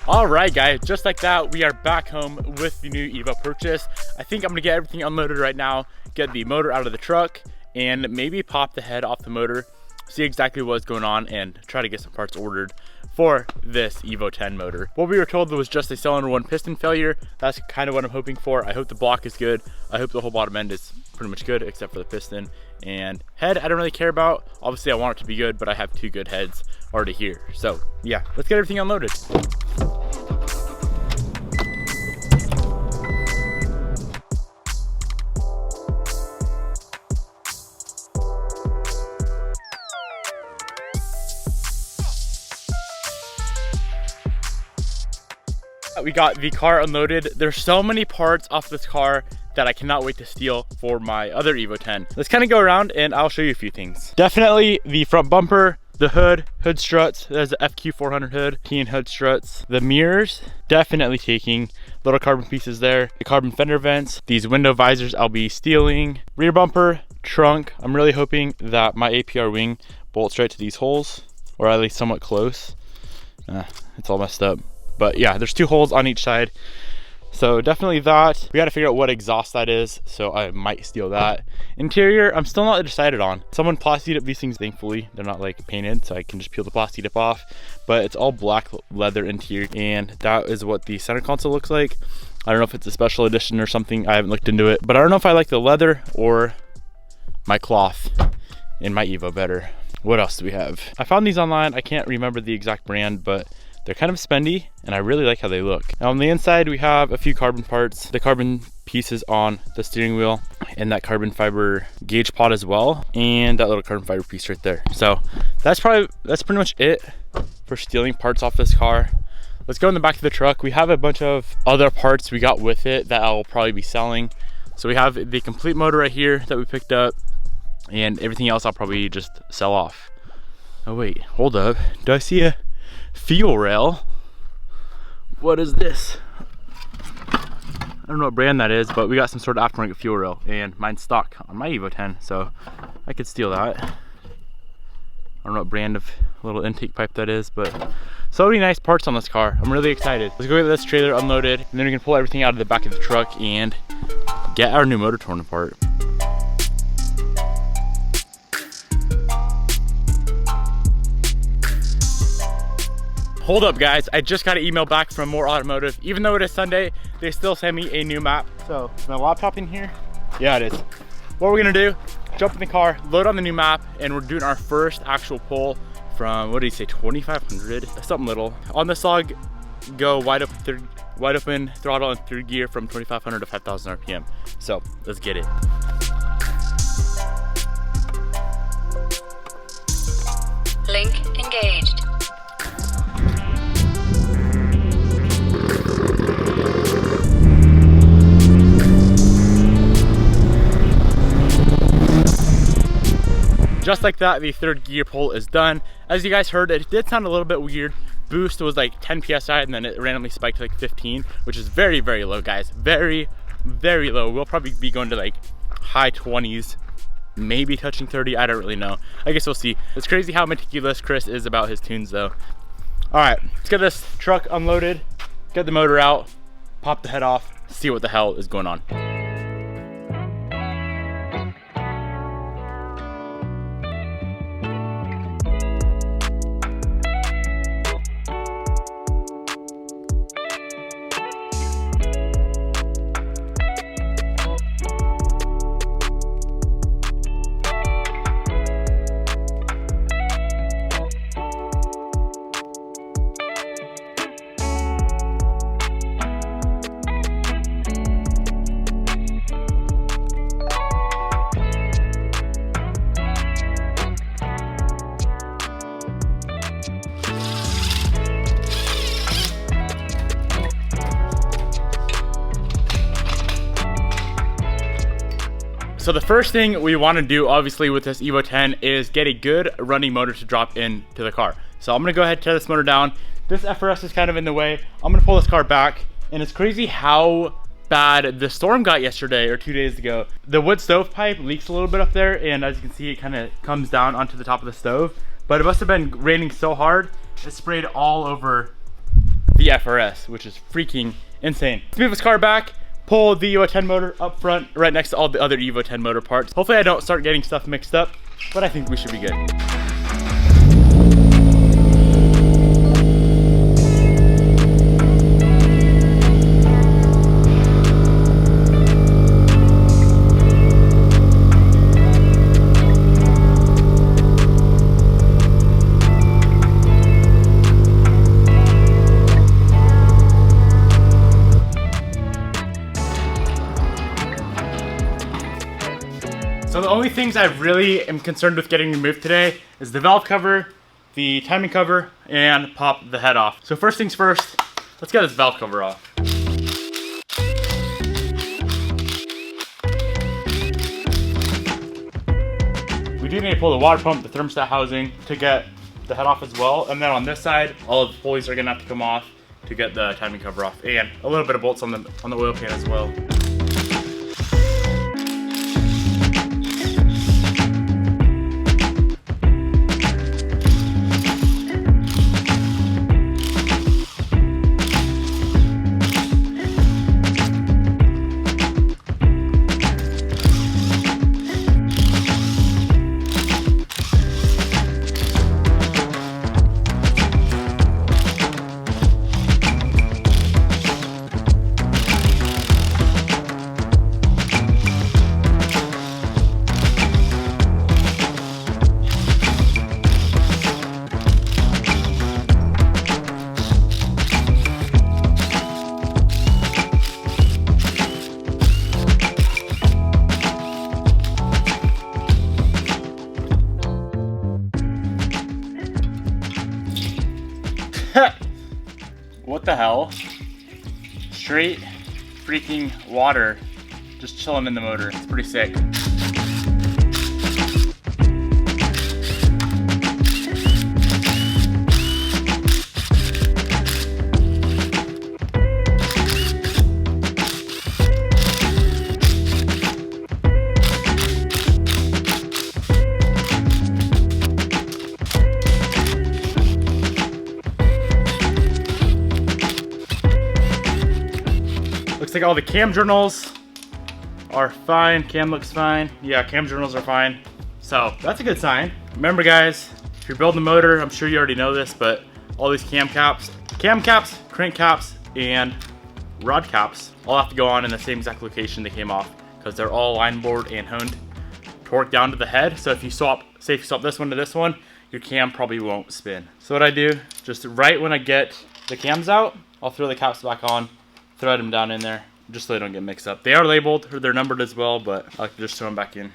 All right, guys, just like that, we are back home with the new Evo purchase. I think I'm gonna get everything unloaded right now, get the motor out of the truck, and maybe pop the head off the motor, see exactly what's going on, and try to get some parts ordered for this Evo 10 motor. What we were told was just a cylinder one piston failure. That's kind of what I'm hoping for. I hope the block is good. I hope the whole bottom end is pretty much good except for the piston. And head, I don't really care about. Obviously I want it to be good, but I have two good heads already here. So yeah, let's get everything unloaded. We got the car unloaded. There's so many parts off this car that I cannot wait to steal for my other Evo 10. Let's kind of go around and I'll show you a few things. Definitely the front bumper, the hood struts. There's the FQ400 hood, Keen hood struts. The mirrors, definitely taking. Little carbon pieces there. The carbon fender vents. These window visors I'll be stealing. Rear bumper, trunk. I'm really hoping that my APR wing bolts right to these holes, or at least somewhat close. It's all messed up. But yeah, there's two holes on each side. So definitely that. We gotta figure out what exhaust that is, so I might steal that. Interior, I'm still not decided on. Someone plastied up these things, thankfully. They're not like painted, so I can just peel the plastic tip off. But it's all black leather interior, and that is what the center console looks like. I don't know if it's a special edition or something. I haven't looked into it. But I don't know if I like the leather or my cloth in my Evo better. What else do we have? I found these online. I can't remember the exact brand, but they're kind of spendy and I really like how they look. Now on the inside, we have a few carbon parts, the carbon pieces on the steering wheel and that carbon fiber gauge pod as well. And that little carbon fiber piece right there. So that's pretty much it for stealing parts off this car. Let's go in the back of the truck. We have a bunch of other parts we got with it that I'll probably be selling. So we have the complete motor right here that we picked up, and everything else I'll probably just sell off. Oh wait, hold up. Do I see a fuel rail? What is this? I don't know what brand that is, but we got some sort of aftermarket fuel rail, and mine's stock on my Evo 10, so I could steal that. I don't know what brand of little intake pipe that is, but so many nice parts on this car. I'm really excited. Let's go get this trailer unloaded, and then we can pull everything out of the back of the truck and get our new motor torn apart. Hold up guys, I just got an email back from More Automotive. Even though it is Sunday, they still send me a new map. So is my laptop in here? Yeah, it is. What we're gonna do, jump in the car, load on the new map, and we're doing our first actual pull from, what did he say, 2,500? Something little. On this log, go wide open throttle and third gear from 2,500 to 5,000 RPM. So let's get it. Link engaged. Just like that, the third gear pull is done. As you guys heard, it did sound a little bit weird. Boost was like 10 PSI and then it randomly spiked to like 15, which is very, very low, guys. Very, very low. We'll probably be going to like high 20s, maybe touching 30. I don't really know. I guess we'll see. It's crazy how meticulous Chris is about his tunes though. All right, let's get this truck unloaded, get the motor out, pop the head off, see what the hell is going on. So the first thing we want to do, obviously, with this Evo 10 is get a good running motor to drop into the car. So I'm going to go ahead and tear this motor down. This FRS is kind of in the way. I'm going to pull this car back, and it's crazy how bad the storm got yesterday or 2 days ago. The wood stove pipe leaks a little bit up there, and as you can see, it kind of comes down onto the top of the stove. But it must have been raining so hard, it sprayed all over the FRS, which is freaking insane. Let's move this car back, pull the Evo 10 motor up front, right next to all the other Evo 10 motor parts. Hopefully I don't start getting stuff mixed up, but I think we should be good. So the only things I really am concerned with getting removed today is the valve cover, the timing cover, and pop the head off. So first things first, let's get this valve cover off. We do need to pull the water pump, the thermostat housing to get the head off as well. And then on this side, all of the pulleys are gonna have to come off to get the timing cover off, and a little bit of bolts on the oil pan as well. What the hell? Straight freaking water just chilling in the motor. It's pretty sick. Looks like all the cam journals are fine. Cam looks fine. Yeah, cam journals are fine. So that's a good sign. Remember guys, if you're building a motor, I'm sure you already know this, but all these cam caps, crank caps, and rod caps all have to go on in the same exact location they came off, because they're all line bored and honed, torqued down to the head. So if you swap, say if you swap this one to this one, your cam probably won't spin. So what I do, just right when I get the cams out, I'll throw the caps back on, thread them down in there, just so they don't get mixed up. They are labeled, or they're numbered as well, but I like to just throw them back in.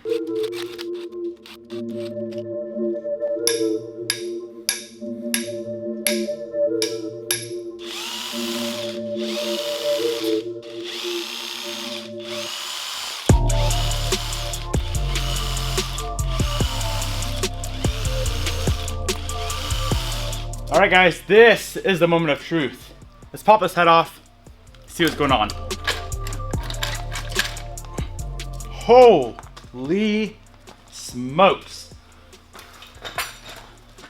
All right guys, this is the moment of truth. Let's pop this head off, see what's going on. Holy smokes.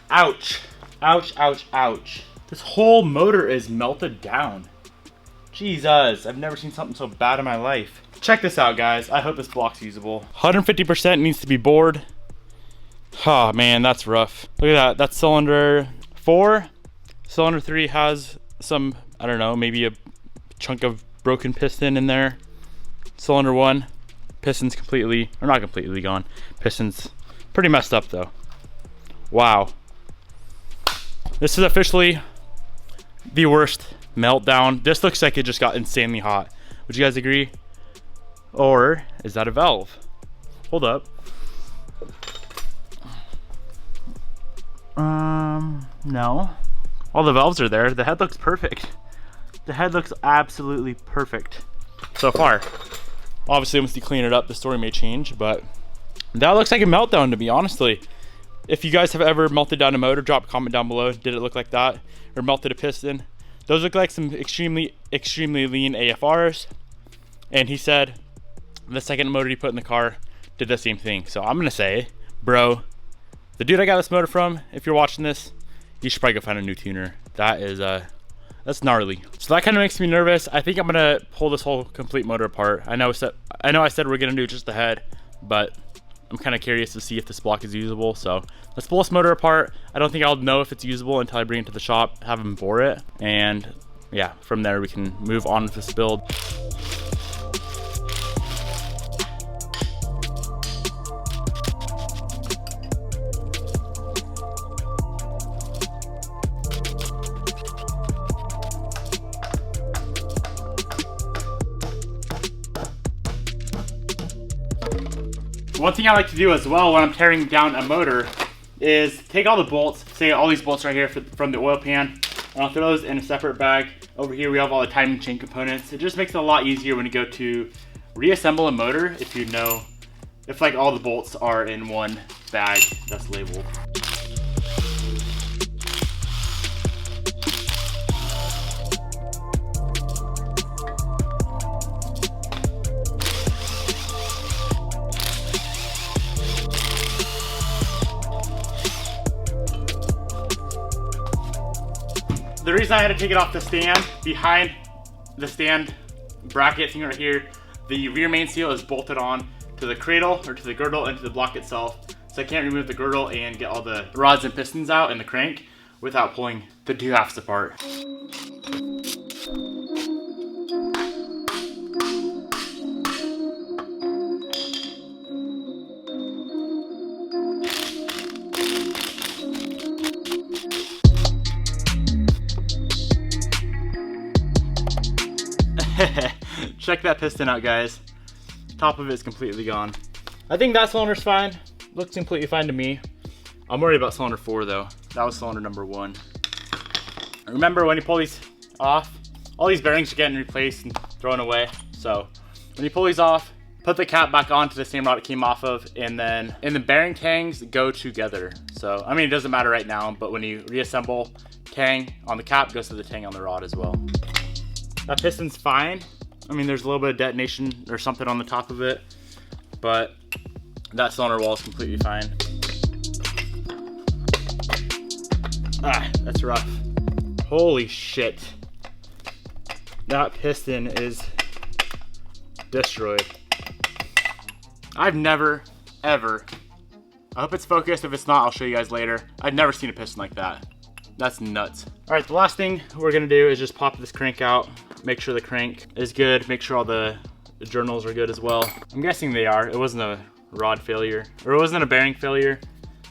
Ouch. Ouch, ouch, ouch. This whole motor is melted down. Jesus, I've never seen something so bad in my life. Check this out, guys. I hope this block's usable. 150% needs to be bored. Oh man, that's rough. Look at that, that's cylinder 4. Cylinder 3 has some, I don't know, maybe a chunk of broken piston in there. Cylinder 1, piston's completely, or not completely gone. Piston's pretty messed up though. Wow. This is officially the worst meltdown. This looks like it just got insanely hot. Would you guys agree? Or is that a valve? Hold up. No. All the valves are there. The head looks perfect. The head looks absolutely perfect so far. Obviously, once you clean it up, the story may change, but that looks like a meltdown to me, honestly. If you guys have ever melted down a motor, drop a comment down below. Did it look like that? Or melted a piston? Those look like some extremely lean AFRs. And he said the second motor he put in the car did the same thing. So I'm gonna say, bro, the dude I got this motor from, if you're watching this, you should probably go find a new tuner. That is That's gnarly. So that kind of makes me nervous. I think I'm gonna pull this whole complete motor apart. I know I said we're gonna do just the head, but I'm kind of curious to see if this block is usable. So let's pull this motor apart. I don't think I'll know if it's usable until I bring it to the shop, have them bore it, and yeah, from there we can move on with this build. One thing I like to do as well when I'm tearing down a motor is take all the bolts, say all these bolts right here from the oil pan, and I'll throw those in a separate bag. Over here we have all the timing chain components. It just makes it a lot easier when you go to reassemble a motor if you know, if like all the bolts are in one bag that's labeled. The reason I had to take it off the stand, behind the stand bracket thing right here, the rear main seal is bolted on to the cradle or to the girdle and to the block itself. So I can't remove the girdle and get all the rods and pistons out and the crank without pulling the two halves apart. Check that piston out, guys. Top of it is completely gone. I think that cylinder's fine. Looks completely fine to me. I'm worried about cylinder 4 though. That was cylinder number 1. Remember when you pull these off, all these bearings are getting replaced and thrown away. So when you pull these off, put the cap back onto the same rod it came off of, and then the bearing tangs go together. So I mean, it doesn't matter right now, but when you reassemble, tang on the cap goes to the tang on the rod as well. That piston's fine. I mean, there's a little bit of detonation or something on the top of it, but that cylinder wall is completely fine. Ah, that's rough. Holy shit. That piston is destroyed. I've never, ever, I hope it's focused. If it's not, I'll show you guys later. I've never seen a piston like that. That's nuts. All right, the last thing we're gonna do is just pop this crank out. Make sure the crank is good. Make sure all the journals are good as well. I'm guessing they are. It wasn't a rod failure, or it wasn't a bearing failure,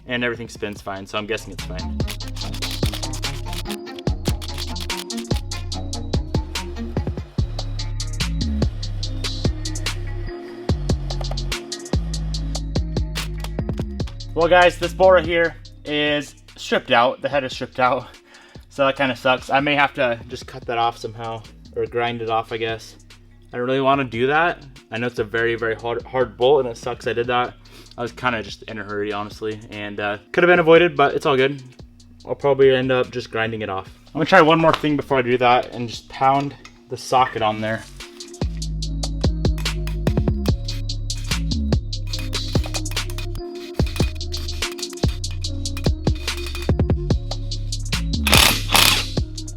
and everything spins fine, so I'm guessing it's fine. Well guys, this bolt right here is stripped out. The head is stripped out, so that kind of sucks. I may have to just cut that off somehow, or grind it off, I guess. I don't really want to do that. I know it's a very, very hard bolt, and it sucks I did that. I was kind of just in a hurry, honestly, and could have been avoided, but it's all good. I'll probably end up just grinding it off. I'm gonna try one more thing before I do that, and just pound the socket on there.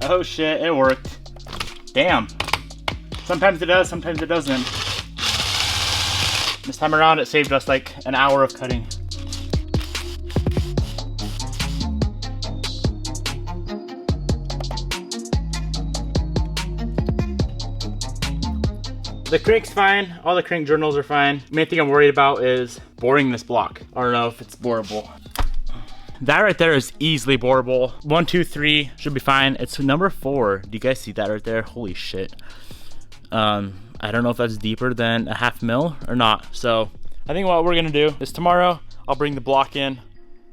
Oh shit, it worked. Damn. Sometimes it does, sometimes it doesn't. This time around it saved us like an hour of cutting. The crank's fine, all the crank journals are fine. The main thing I'm worried about is boring this block. I don't know if it's borable. That right there is easily borable. 1, 2, 3 should be fine. It's number 4. Do you guys see that right there? Holy shit. I don't know if that's deeper than a 1/2 mil or not. So I think what we're gonna do is tomorrow I'll bring the block in.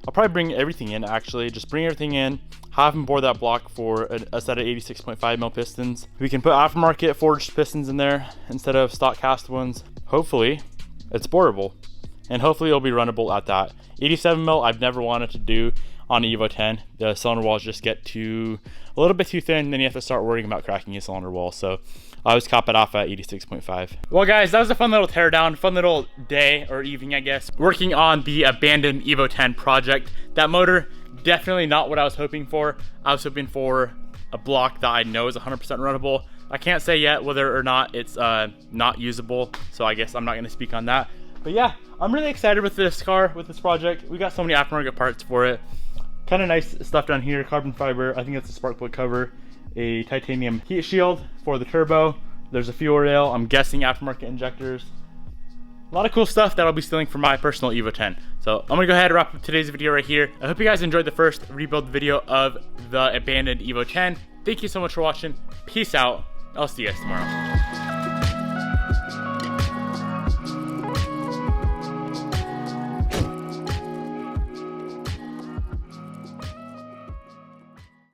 I'll probably bring everything in actually. Just bring everything in, have them bore that block for a set of 86.5 mil pistons. We can put aftermarket forged pistons in there instead of stock cast ones. Hopefully it's borable, and hopefully it'll be runnable at that. 87 mil I've never wanted to do on Evo 10. The cylinder walls just get a little bit too thin, then you have to start worrying about cracking a cylinder wall. So I always cop it off at 86.5. Well guys, that was a fun little teardown, fun little day or evening I guess, working on the Abandoned Evo 10 project. That motor, definitely not what I was hoping for. I was hoping for a block that I know is 100% runnable. I can't say yet whether or not it's not usable, so I guess I'm not going to speak on that. But yeah, I'm really excited with this car, with this project. We got so many aftermarket parts for it. Kind of nice stuff down here, carbon fiber. I think that's a spark plug cover, a titanium heat shield for the turbo. There's a fuel rail. I'm guessing aftermarket injectors. A lot of cool stuff that I'll be stealing from my personal Evo 10. So I'm gonna go ahead and wrap up today's video right here. I hope you guys enjoyed the first rebuild video of the abandoned Evo 10. Thank you so much for watching. Peace out. I'll see you guys tomorrow.